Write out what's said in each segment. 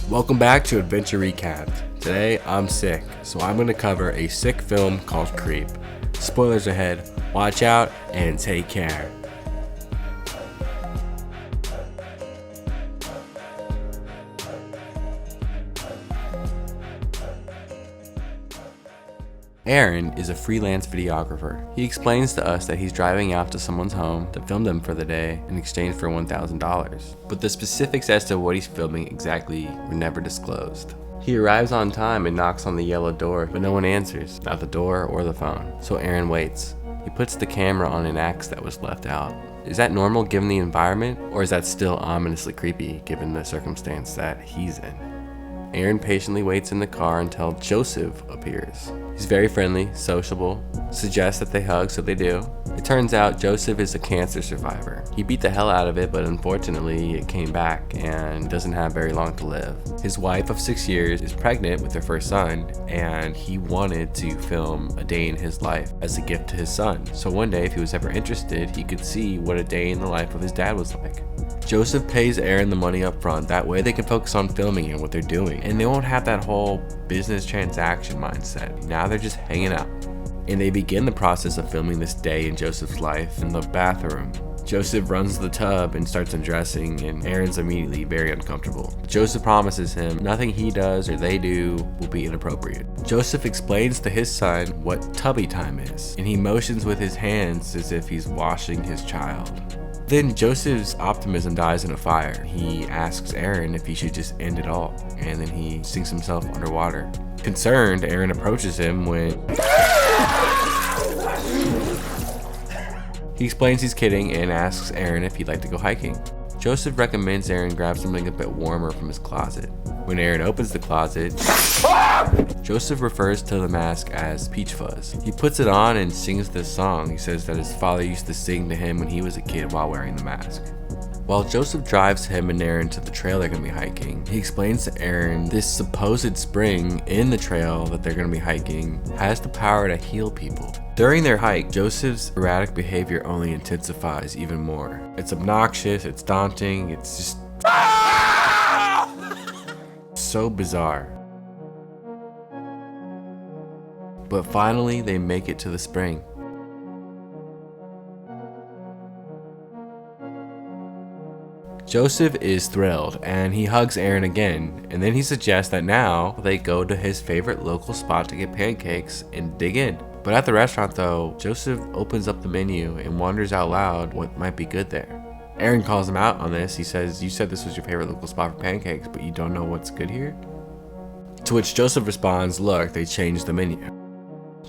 Welcome back to Adventure Recap. Today I'm sick, so I'm going to cover a sick film called Creep. Spoilers ahead, watch out and take care. Aaron is a freelance videographer. He explains to us that he's driving out to someone's home to film them for the day in exchange for $1,000. But the specifics as to what he's filming exactly were never disclosed. He arrives on time and knocks on the yellow door, but no one answers, not the door or the phone. So Aaron waits. He puts the camera on an axe that was left out. Is that normal given the environment, or is that still ominously creepy given the circumstance that he's in? Aaron patiently waits in the car until Joseph appears. He's very friendly, sociable, suggests that they hug, so they do. It turns out Joseph is a cancer survivor. He beat the hell out of it, but unfortunately it came back and doesn't have very long to live. His wife of 6 years is pregnant with their first son, and he wanted to film a day in his life as a gift to his son. So one day, if he was ever interested, he could see what a day in the life of his dad was like. Joseph pays Aaron the money up front, that way they can focus on filming and what they're doing, and they won't have that whole business transaction mindset. Now they're just hanging out. And they begin the process of filming this day in Joseph's life in the bathroom. Joseph runs to the tub and starts undressing, and Aaron's immediately very uncomfortable. Joseph promises him nothing he does or they do will be inappropriate. Joseph explains to his son what tubby time is, and he motions with his hands as if he's washing his child. Then Joseph's optimism dies in a fire. He asks Aaron if he should just end it all, and then he sinks himself underwater. Concerned, Aaron approaches him when he explains he's kidding and asks Aaron if he'd like to go hiking. Joseph recommends Aaron grab something a bit warmer from his closet. When Aaron opens the closet, Joseph refers to the mask as Peach Fuzz. He puts it on and sings this song. He says that his father used to sing to him when he was a kid while wearing the mask. While Joseph drives him and Aaron to the trail they're going to be hiking, he explains to Aaron this supposed spring in the trail that they're going to be hiking has the power to heal people. During their hike, Joseph's erratic behavior only intensifies even more. It's obnoxious, it's daunting, it's just so bizarre. But finally, they make it to the spring. Joseph is thrilled, and he hugs Aaron again, and then he suggests that now they go to his favorite local spot to get pancakes and dig in. But at the restaurant though, Joseph opens up the menu and wonders out loud what might be good there. Aaron calls him out on this. He says, "You said this was your favorite local spot for pancakes, but you don't know what's good here?" To which Joseph responds, "Look, they changed the menu."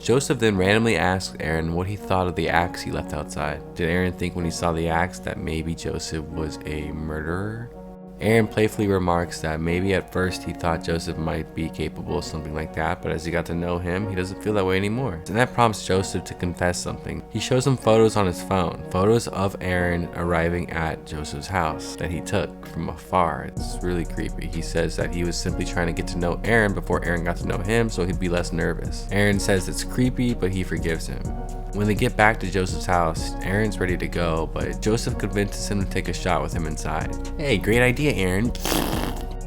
Joseph then randomly asks Aaron what he thought of the axe he left outside. Did Aaron think when he saw the axe that maybe Joseph was a murderer? Aaron playfully remarks that maybe at first he thought Joseph might be capable of something like that, but as he got to know him, he doesn't feel that way anymore. And that prompts Joseph to confess something. He shows him photos on his phone, photos of Aaron arriving at Joseph's house that he took from afar. It's really creepy. He says that he was simply trying to get to know Aaron before Aaron got to know him so he'd be less nervous. Aaron says it's creepy, but he forgives him. When they get back to Joseph's house, Aaron's ready to go, but Joseph convinces him to take a shot with him inside. "Hey, great idea, Aaron."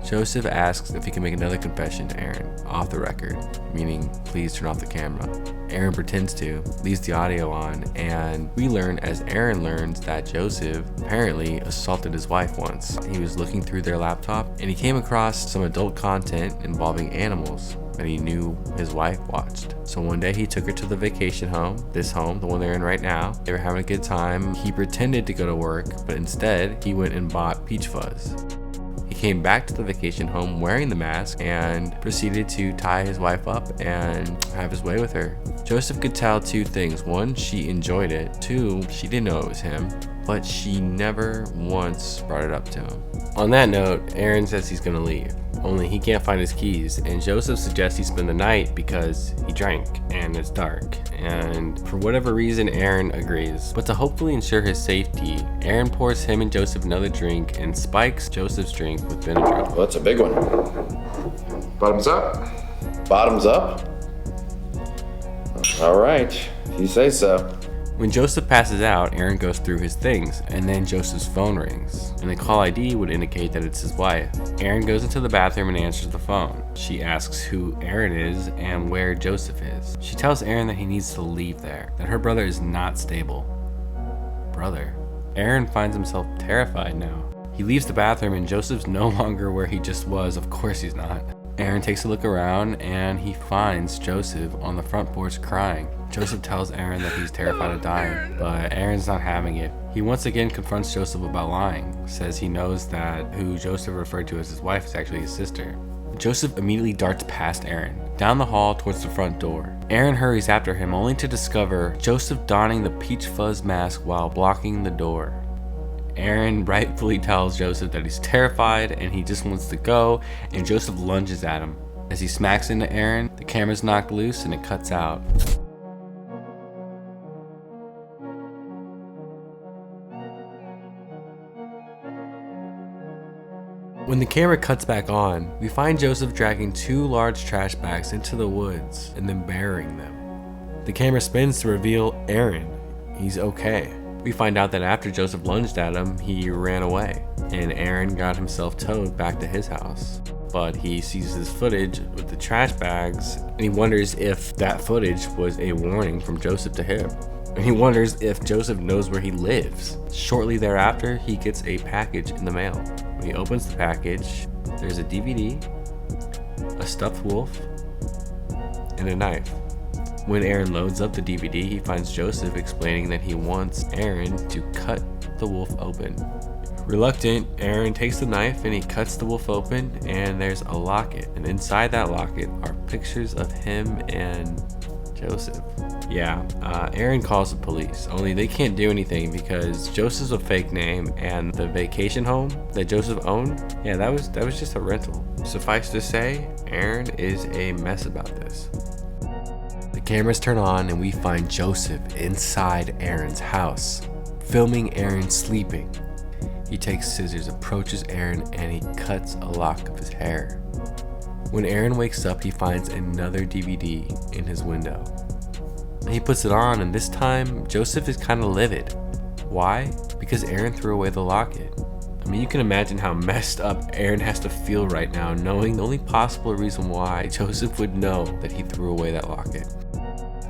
Joseph asks if he can make another confession to Aaron, off the record, meaning please turn off the camera. Aaron pretends to, leaves the audio on, and we learn as Aaron learns that Joseph apparently assaulted his wife once. He was looking through their laptop and he came across some adult content involving animals that he knew his wife watched. So one day he took her to the vacation home, this home, the one they're in right now. They were having a good time. He pretended to go to work, but instead he went and bought Peach Fuzz. He came back to the vacation home wearing the mask and proceeded to tie his wife up and have his way with her. Joseph could tell two things. One, she enjoyed it. Two, she didn't know it was him, but she never once brought it up to him. On that note, Aaron says he's gonna leave, only he can't find his keys, and Joseph suggests he spend the night because he drank and it's dark, and for whatever reason Aaron agrees. But to hopefully ensure his safety, Aaron pours him and Joseph another drink and spikes Joseph's drink with vinegar. Well, that's a big one. Bottoms up? Bottoms up? All right, if you say so. When Joseph passes out, Aaron goes through his things, and then Joseph's phone rings, and the call ID would indicate that it's his wife. Aaron goes into the bathroom and answers the phone. She asks who Aaron is and where Joseph is. She tells Aaron that he needs to leave there, that her brother is not stable. Brother? Aaron finds himself terrified now. He leaves the bathroom and Joseph's no longer where he just was. Of course he's not. Aaron takes a look around and he finds Joseph on the front porch crying. Joseph tells Aaron that he's terrified of dying, but Aaron's not having it. He once again confronts Joseph about lying, says he knows that who Joseph referred to as his wife is actually his sister. Joseph immediately darts past Aaron, down the hall towards the front door. Aaron hurries after him only to discover Joseph donning the peach fuzz mask while blocking the door. Aaron rightfully tells Joseph that he's terrified and he just wants to go, and Joseph lunges at him. As he smacks into Aaron, the camera's knocked loose and it cuts out. When the camera cuts back on, we find Joseph dragging 2 large trash bags into the woods and then burying them. The camera spins to reveal Aaron. He's okay. We find out that after Joseph lunged at him, he ran away, and Aaron got himself towed back to his house. But he sees this footage with the trash bags, and he wonders if that footage was a warning from Joseph to him. And he wonders if Joseph knows where he lives. Shortly thereafter, he gets a package in the mail. When he opens the package, there's a DVD, a stuffed wolf, and a knife. When Aaron loads up the DVD, he finds Joseph explaining that he wants Aaron to cut the wolf open. Reluctant, Aaron takes the knife and he cuts the wolf open, and there's a locket. And inside that locket are pictures of him and Joseph. Yeah, Aaron calls the police, only they can't do anything because Joseph's a fake name, and the vacation home that Joseph owned, yeah, that was just a rental. Suffice to say, Aaron is a mess about this. The cameras turn on and we find Joseph inside Aaron's house, filming Aaron sleeping. He takes scissors, approaches Aaron, and he cuts a lock of his hair. When Aaron wakes up, he finds another DVD in his window. He puts it on, and this time, Joseph is kind of livid. Why? Because Aaron threw away the locket. I mean, you can imagine how messed up Aaron has to feel right now, knowing the only possible reason why Joseph would know that he threw away that locket.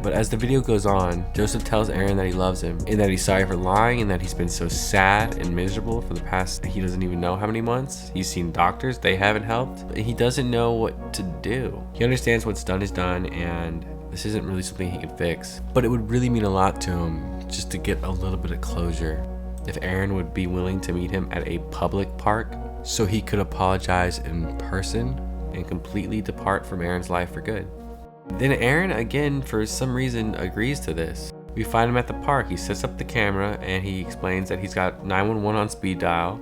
But as the video goes on, Joseph tells Aaron that he loves him, and that he's sorry for lying, and that he's been so sad and miserable for the past, he doesn't even know how many months. He's seen doctors, they haven't helped, but he doesn't know what to do. He understands what's done is done, and this isn't really something he can fix. But it would really mean a lot to him just to get a little bit of closure if Aaron would be willing to meet him at a public park so he could apologize in person and completely depart from Aaron's life for good. Then Aaron, again, for some reason, agrees to this. We find him at the park. He sets up the camera and he explains that he's got 911 on speed dial.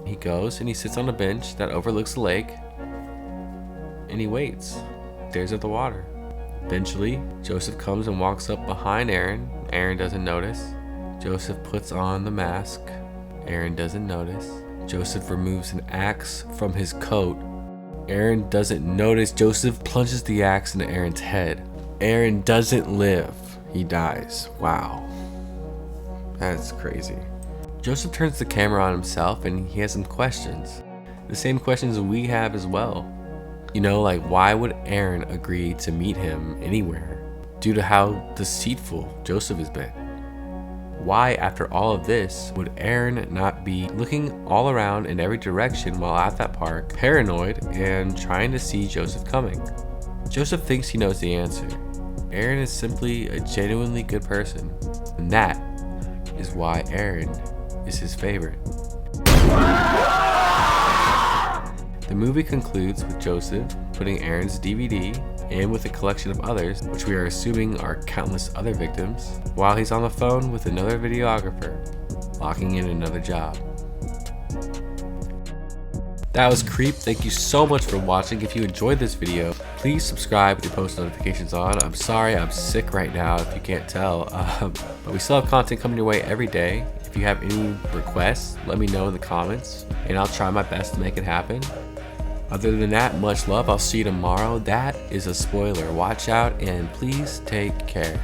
He goes and he sits on a bench that overlooks the lake, and he waits, stares at the water. Eventually, Joseph comes and walks up behind Aaron. Aaron doesn't notice. Joseph puts on the mask. Aaron doesn't notice. Joseph removes an axe from his coat. Aaron doesn't notice. Joseph plunges the axe into Aaron's head. Aaron doesn't live. He dies. Wow. That's crazy. Joseph turns the camera on himself and he has some questions. The same questions we have as well. You know, like, why would Aaron agree to meet him anywhere due to how deceitful Joseph has been? Why, after all of this, would Aaron not be looking all around in every direction while at that park, paranoid and trying to see Joseph coming? Joseph thinks he knows the answer. Aaron is simply a genuinely good person, and that is why Aaron is his favorite. The movie concludes with Joseph putting Aaron's DVD and with a collection of others, which we are assuming are countless other victims, while he's on the phone with another videographer, locking in another job. That was Creep. Thank you so much for watching. If you enjoyed this video, please subscribe with your post notifications on. I'm sorry, I'm sick right now if you can't tell, but we still have content coming your way every day. If you have any requests, let me know in the comments, and I'll try my best to make it happen. Other than that, much love. I'll see you tomorrow. That is a spoiler. Watch out and please take care.